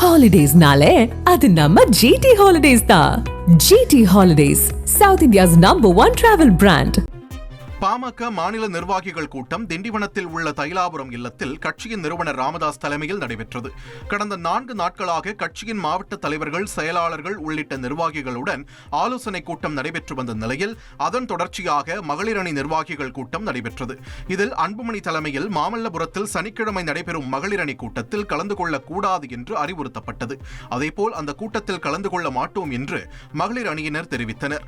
ஹாலிடேஸ்னாலே அது நம்ம ஜிடி ஹாலிடேஸ் தான். GT holidays, South India's #1 travel brand. பாமக மாநில நிர்வாகிகள் கூட்டம் திண்டிவனத்தில் உள்ள தைலாபுரம் இல்லத்தில் கட்சியின் நிறுவனர் ராமதாஸ் தலைமையில் நடைபெற்றது. கடந்த 4 நாட்களாக கட்சியின் மாவட்ட தலைவர்கள், செயலாளர்கள் உள்ளிட்ட நிர்வாகிகளுடன் ஆலோசனை கூட்டம் நடைபெற்று வந்த நிலையில் அதன் தொடர்ச்சியாக மகளிர் அணி நிர்வாகிகள் கூட்டம் நடைபெற்றது. இதில் அன்புமணி தலைமையில் மாமல்லபுரத்தில் சனிக்கிழமை நடைபெறும் மகளிர் அணி கூட்டத்தில் கலந்து கொள்ளக்கூடாது என்று அறிவுறுத்தப்பட்டது. அதேபோல் அந்த கூட்டத்தில் கலந்து கொள்ள மாட்டோம் என்று மகளிர் அணியினர் தெரிவித்தனர்.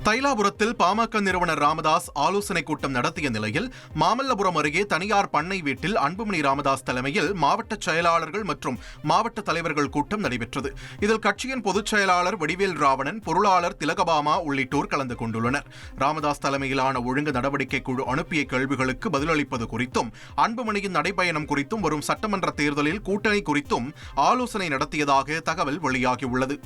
தைலாபுரத்தில் பாமக நிறுவனர் ராமதாஸ் ஆலோசனை கூட்டம் நடத்திய நிலையில் மாமல்லபுரம் அருகே தனியார் பண்ணை வீட்டில் அன்புமணி ராமதாஸ் தலைமையில் மாவட்ட செயலாளர்கள் மற்றும் மாவட்ட தலைவர்கள் கூட்டம் நடைபெற்றது. இதில் கட்சியின் பொதுச் செயலாளர் வடிவேல் ராவணன், பொருளாளர் திலகபாமா உள்ளிட்டோர் கலந்து கொண்டுள்ளனர். ராமதாஸ் தலைமையிலான ஒழுங்கு நடவடிக்கை குழு அனுப்பிய கேள்விகளுக்கு பதிலளிப்பது குறித்தும், அன்புமணியின் நடைபயணம் குறித்தும், வரும் சட்டமன்ற தேர்தலில் கூட்டணி குறித்தும் ஆலோசனை நடத்தியதாக தகவல் வெளியாகியுள்ளது.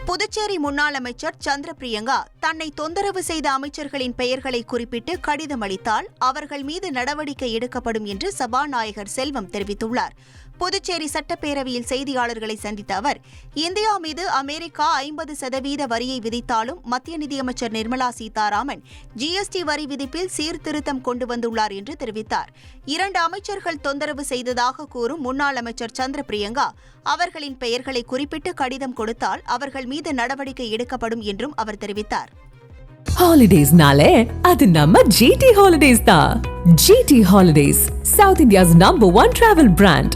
புதுச்சேரி முன்னாள் அமைச்சர் சந்திர பிரியங்கா தன்னை தொந்தரவு செய்த அமைச்சர்களின் பெயர்களை குறிப்பிட்டு கடிதம் அளித்தால் அவர்கள் மீது நடவடிக்கை எடுக்கப்படும் என்று சபாநாயகர் செல்வம் தெரிவித்துள்ளார். புதுச்சேரி சட்டப்பேரவையில் செய்தியாளர்களை சந்தித்த அவர், இந்தியா மீது அமெரிக்கா 50% வரியை விதித்தாலும் மத்திய நிதியமைச்சர் நிர்மலா சீதாராமன் ஜிஎஸ்டி வரி விதிப்பில் சீர்திருத்தம் கொண்டு வந்துள்ளார் என்று தெரிவித்தார். 2 அமைச்சர்கள் தொந்தரவு செய்ததாக கூறும் முன்னாள் அமைச்சர் சந்திர பிரியங்கா அவர்களின் பெயர்களை குறிப்பிட்டு கடிதம் கொடுத்தால் அவர்கள் மீது நடவடிக்கை எடுக்கப்படும் என்றும் அவர் தெரிவித்தார். ஹாலிடேஸ்னாலே அது நம்ம ஜிடி ஹாலிடேஸ் தான். GT holidays, South India's #1 travel brand.